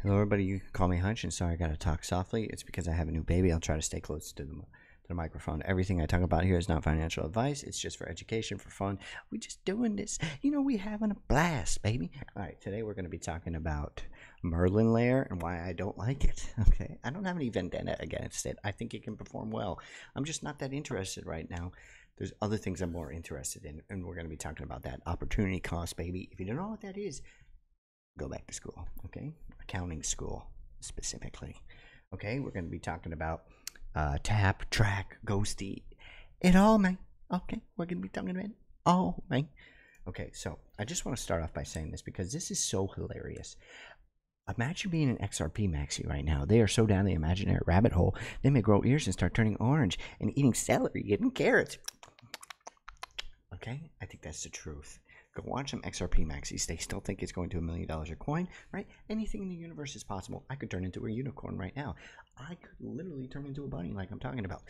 Hello, everybody. You can call me Hunch, and sorry I gotta talk softly. It's because I have a new baby. I'll try to stay close to the microphone. Everything I talk about here is not financial advice. It's just for education, for fun. We're just doing this. We having a blast, baby. All right, today we're going to be talking about Merlin layer and why I don't like it. Okay, I don't have any vendetta against it. I think it can perform well. I'm just not that interested right now. There's other things I'm more interested in, and we're going to be talking about that. Opportunity cost, baby. If you don't know what that is, go back to school, okay? Accounting school, specifically. Okay, we're going to be talking about tap, track, ghosty, it all, man. Okay, we're going to be talking about it all, man. Okay, so I just want to start off by saying this because this is so hilarious. Imagine being an XRP maxi right now. They are so down the imaginary rabbit hole, they may grow ears and start turning orange and eating celery, eating carrots. Okay, I think that's the truth. Go watch some XRP maxis. They still think it's going to $1 million a coin, right? Anything in the universe is possible. I could turn into a unicorn right now. I could literally turn into a bunny like I'm talking about.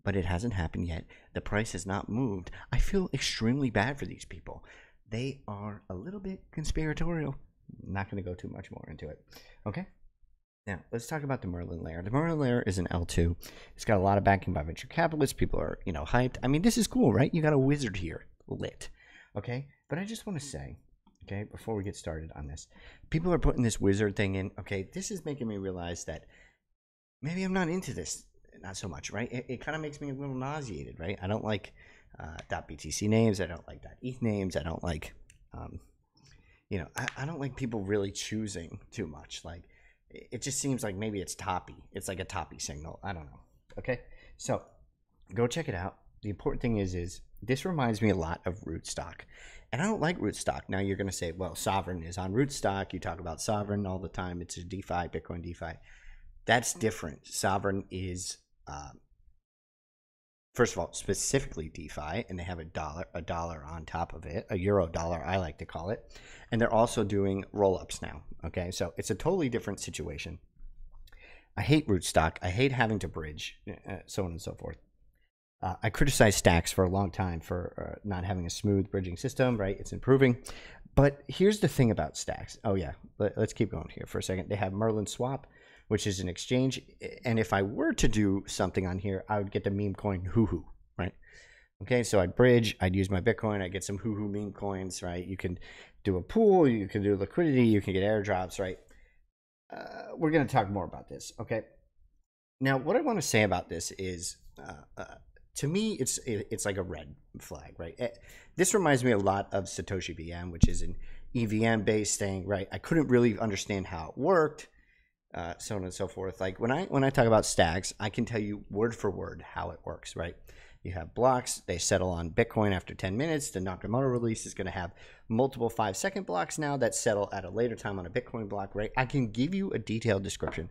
But it hasn't happened yet. The price has not moved. I feel extremely bad for these people. They are a little bit conspiratorial. I'm not going to go too much more into it. Okay? Now, let's talk about the Merlin layer. The Merlin layer is an L2. It's got a lot of backing by venture capitalists. People are, hyped. I mean, this is cool, right? You got a wizard here. Lit. Okay? But I just want to say, okay, before we get started on this, people are putting this wizard thing in. Okay, this is making me realize that maybe I'm not into this, not so much, right? It kind of makes me a little nauseated, right? I don't like .btc names. I don't like .eth names. I don't like, I don't like people really choosing too much. Like, it just seems like maybe it's toppy. It's like a toppy signal. I don't know. Okay, so go check it out. The important thing is this reminds me a lot of Rootstock. And I don't like Rootstock. Now you're going to say, well, Sovereign is on Rootstock. You talk about Sovereign all the time. It's a DeFi, Bitcoin DeFi. That's different. Sovereign is, first of all, specifically DeFi, and they have a dollar on top of it, a euro dollar, I like to call it. And they're also doing roll-ups now. Okay, so it's a totally different situation. I hate Rootstock. I hate having to bridge, so on and so forth. I criticized Stacks for a long time for not having a smooth bridging system, right? It's improving. But here's the thing about Stacks. Oh, yeah. Let's keep going here for a second. They have Merlin Swap, which is an exchange. And if I were to do something on here, I would get the meme coin Hoo-Hoo, right? Okay, so I'd bridge. I'd use my Bitcoin. I'd get some Hoo-Hoo meme coins, right? You can do a pool. You can do liquidity. You can get airdrops, right? We're going to talk more about this, okay? Now, what I want to say about this is... to me, it's like a red flag, right? This reminds me a lot of Satoshi VM, which is an EVM-based thing, right? I couldn't really understand how it worked, so on and so forth. Like when I talk about Stacks, I can tell you word for word how it works, right? You have blocks. They settle on Bitcoin after 10 minutes. The Nakamoto release is going to have multiple 5-second blocks now that settle at a later time on a Bitcoin block, right? I can give you a detailed description.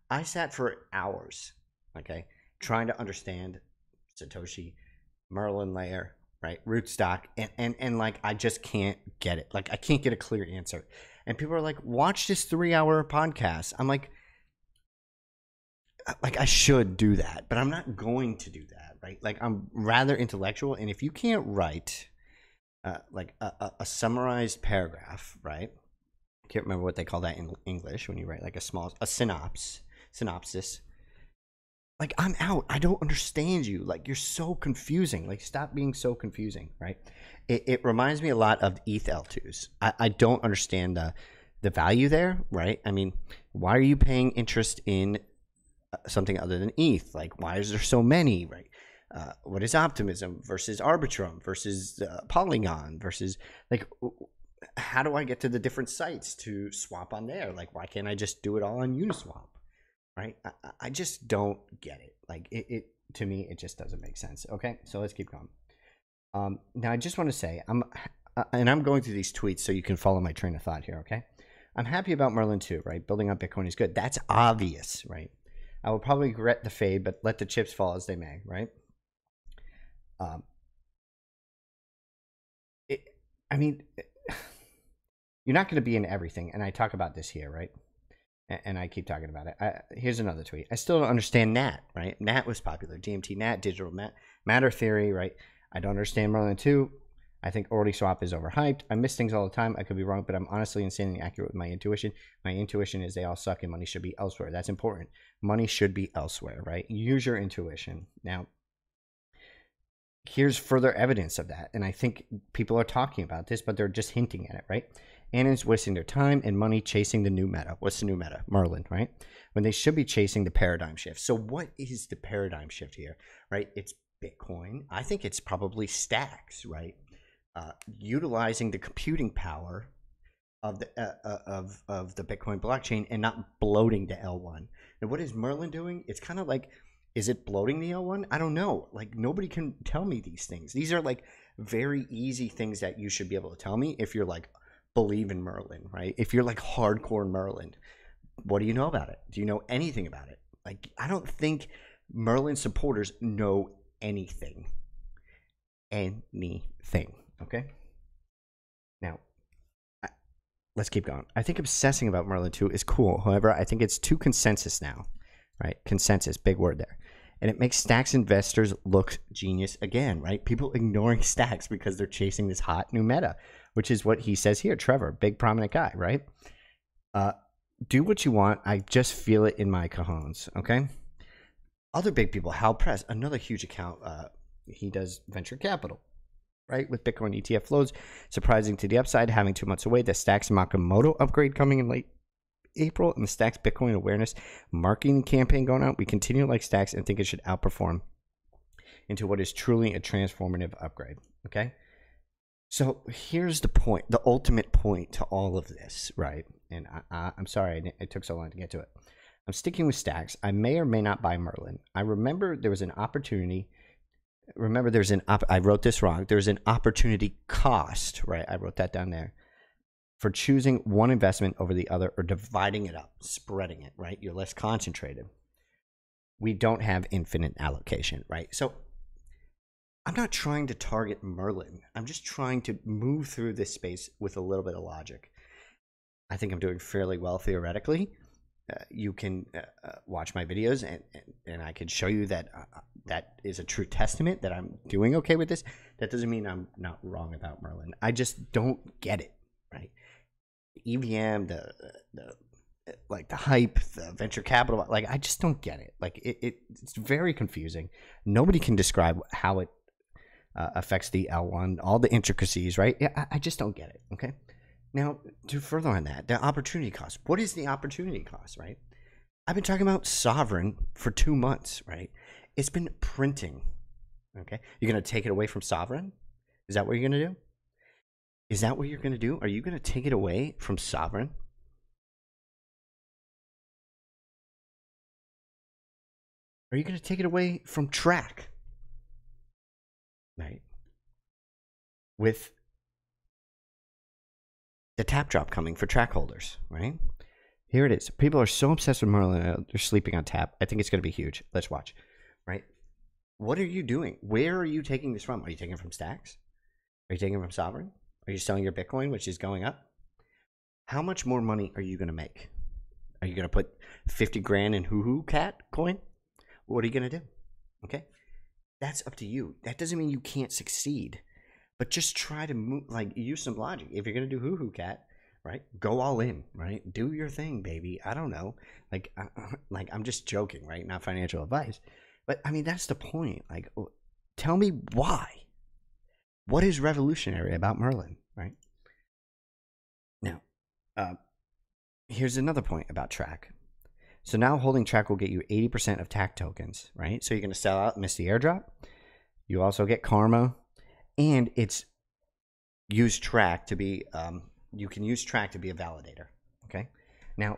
I sat for hours, okay, trying to understand Satoshi, Merlin layer, right? Rootstock, and like I just can't get it. Like I can't get a clear answer. And people are like, watch this 3-hour podcast. I'm like I should do that, but I'm not going to do that, right? Like I'm rather intellectual, and if you can't write like a summarized paragraph, right? I can't remember what they call that in English when you write like a synopsis. Like, I'm out. I don't understand you. Like, you're so confusing. Like, stop being so confusing, right? It reminds me a lot of ETH L2s. I don't understand the value there, right? I mean, why are you paying interest in something other than ETH? Like, why is there so many, right? What is Optimism versus Arbitrum versus Polygon versus, like, how do I get to the different sites to swap on there? Like, why can't I just do it all on Uniswap? Right? I just don't get it. Like it to me, it just doesn't make sense. Okay, so let's keep going. Now I just want to say I'm going through these tweets so you can follow my train of thought here. Okay, I'm happy about Merlin too. Right, building up Bitcoin is good. That's obvious, right? I will probably regret the fade, but let the chips fall as they may. Right. I mean, you're not going to be in everything, and I talk about this here, right? And I keep talking about it. Here's another tweet. I still don't understand NAT, right? NAT was popular. DMT NAT, digital matter theory, right? I don't understand Merlin 2. I think orderly swap is overhyped. I miss things all the time. I could be wrong, but I'm honestly insanely accurate with my intuition. My intuition is they all suck and money should be elsewhere. That's important. Money should be elsewhere, right? Use your intuition. Now, here's further evidence of that. And I think people are talking about this, but they're just hinting at it, right? Annon's wasting their time and money chasing the new meta. What's the new meta? Merlin, right? When they should be chasing the paradigm shift. So what is the paradigm shift here, right? It's Bitcoin. I think it's probably stacks, right? Utilizing the computing power of the Bitcoin blockchain and not bloating the L1. And what is Merlin doing? It's kind of like, is it bloating the L1? I don't know. Like, nobody can tell me these things. These are like very easy things that you should be able to tell me if you're like, believe in Merlin, right? If you're like hardcore Merlin, what do you know about it? Do you know anything about it? Like, I don't think Merlin supporters know anything. Okay? Now, let's keep going. I think obsessing about Merlin 2 is cool. However, I think it's too consensus now, right? Consensus, big word there. And it makes stacks investors look genius again, right? People ignoring stacks because they're chasing this hot new meta, which is what he says here. Trevor, big prominent guy, right? Do what you want. I just feel it in my cajones, okay? Other big people, Hal Press, another huge account. He does venture capital, right? With Bitcoin ETF flows, surprising to the upside, having 2 months away. The Stacks Nakamoto upgrade coming in late April, and the Stacks Bitcoin awareness marketing campaign going out. We continue to like Stacks and think it should outperform into what is truly a transformative upgrade, okay? So here's the point, the ultimate point to all of this, right? And I'm sorry it took so long to get to it. I'm sticking with Stacks. I may or may not buy Merlin. I remember there was an opportunity. I wrote this wrong. There's an opportunity cost, right? I wrote that down there for choosing one investment over the other or dividing it up, spreading it, right? You're less concentrated. We don't have infinite allocation, right? So I'm not trying to target Merlin. I'm just trying to move through this space with a little bit of logic. I think I'm doing fairly well theoretically. You can watch my videos and I can show you that that is a true testament that I'm doing okay with this. That doesn't mean I'm not wrong about Merlin. I just don't get it, right? The EVM, the hype, the venture capital, like I just don't get it. Like it's very confusing. Nobody can describe how it affects the L1, all the intricacies, right? I just don't get it, okay? Now, to further on that, the opportunity cost. What is the opportunity cost, right? I've been talking about Sovereign for 2 months, right? It's been printing, okay? You're going to take it away from Sovereign? Is that what you're going to do? Is that what you're going to do? Are you going to take it away from Sovereign? Are you going to take it away from Trac? Right? With the tap drop coming for Trac holders, right? Here it is. People are so obsessed with Merlin, they're sleeping on tap. I think it's going to be huge. Let's watch, right? What are you doing? Where are you taking this from? Are you taking it from Stacks? Are you taking it from Sovereign? Are you selling your Bitcoin, which is going up? How much more money are you going to make? Are you going to put 50 grand in Hoo Cat coin? What are you going to do? Okay? That's up to you. That doesn't mean you can't succeed. But just try to move, use some logic. If you're going to do Hoo Cat, right, go all in, right? Do your thing, baby. I don't know. I'm just joking, right? Not financial advice. But, I mean, that's the point. Like, tell me why. What is revolutionary about Merlin, right? Now, here's another point about Trac. So now holding Trac will get you 80% of TAC tokens, right? So you're going to sell out, miss the airdrop. You also get karma. And it's use Trac to be, you can use Trac to be a validator, okay? Now,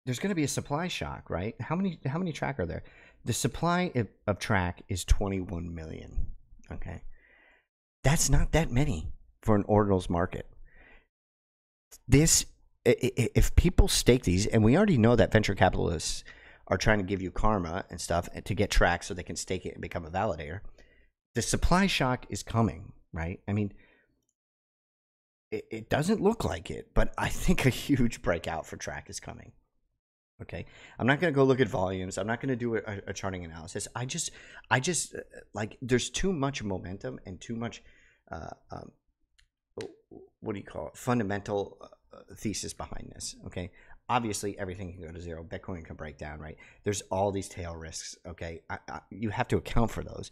there's going to be a supply shock, right? How many Trac are there? The supply of Trac is 21 million, okay? That's not that many for an ordinals market. If people stake these, and we already know that venture capitalists are trying to give you karma and stuff to get Trac so they can stake it and become a validator. The supply shock is coming, right? I mean, it doesn't look like it, but I think a huge breakout for Trac is coming. Okay, I'm not going to go look at volumes. I'm not going to do a charting analysis. I just there's too much momentum and too much uh, um, what do you call it, fundamental thesis behind this. Okay, obviously everything can go to zero. Bitcoin can break down, right? There's all these tail risks. Okay, you have to account for those.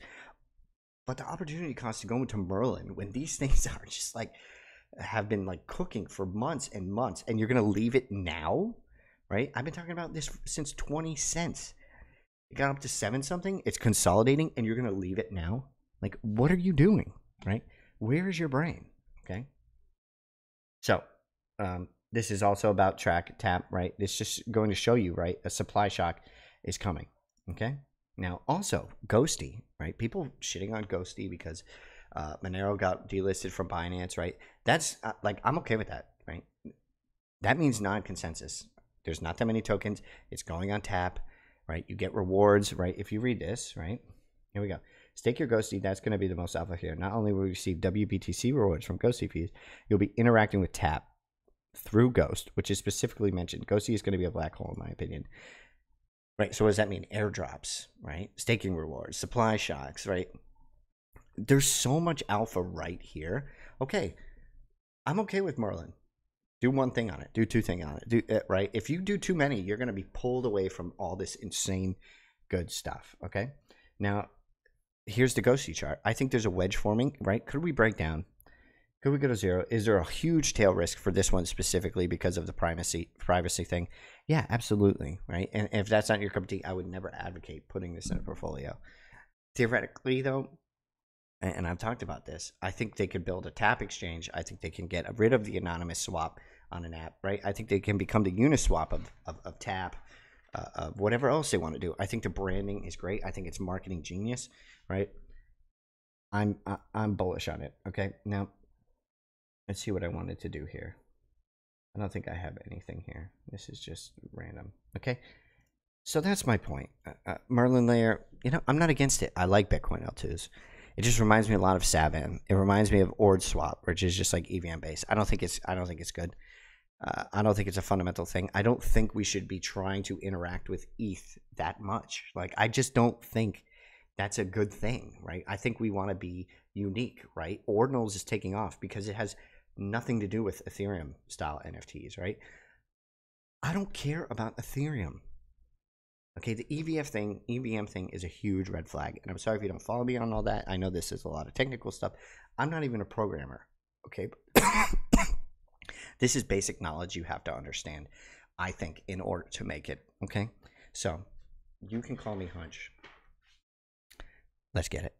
But the opportunity cost to go into Merlin when these things are just like have been like cooking for months and months, and you're gonna leave it now, right? I've been talking about this since 20 cents. It got up to 7 something. It's consolidating, and you're gonna leave it now. Like, what are you doing, right? Where is your brain? Okay. So, this is also about Trac tap, right? It's just going to show you, right? A supply shock is coming. Okay. Now, also Ghosty, right? People shitting on Ghosty because Monero got delisted from Binance, right? That's like, I'm okay with that, right? That means non-consensus. There's not that many tokens. It's going on tap, right? You get rewards, right? If you read this, right? Here we go. Stake your Ghosty. That's going to be the most alpha here. Not only will you receive WBTC rewards from Ghosty fees, you'll be interacting with tap through Ghost, which is specifically mentioned. Ghosty is going to be a black hole, in my opinion. Right. So what does that mean? Airdrops, right? Staking rewards, supply shocks, right? There's so much alpha right here. Okay. I'm okay with Merlin. Do one thing on it. Do two things on it. Do it, right? If you do too many, you're going to be pulled away from all this insane good stuff. Okay. Now, here's the Ghosty chart. I think there's a wedge forming, right? Could we break down? Could we go to zero? Is there a huge tail risk for this one specifically because of the privacy thing? Yeah, absolutely, right? And if that's not your cup of tea, I would never advocate putting this in a portfolio. Theoretically, though, and I've talked about this, I think they could build a tap exchange. I think they can get rid of the anonymous swap on an app, right? I think they can become the Uniswap of tap, of whatever else they want to do. I think the branding is great. I think it's marketing genius, right? I'm bullish on it. Okay, now let's see what I wanted to do here. I don't think I have anything here. This is just random. Okay, so that's my point. Merlin layer, you know, I'm not against it. I like Bitcoin L2s. It just reminds me a lot of Savan. It reminds me of ORNJ swap, which is just like EVM based. I don't think it's good. I don't think it's a fundamental thing. I don't think we should be trying to interact with ETH that much. Like, I just don't think that's a good thing, right? I think we want to be unique, right? Ordinals is taking off because it has nothing to do with Ethereum style NFTs, right? I don't care about Ethereum. Okay, the EVM thing is a huge red flag. And I'm sorry if you don't follow me on all that. I know this is a lot of technical stuff. I'm not even a programmer, okay? This is basic knowledge you have to understand, I think, in order to make it, okay? So you can call me Hunch. Let's get it.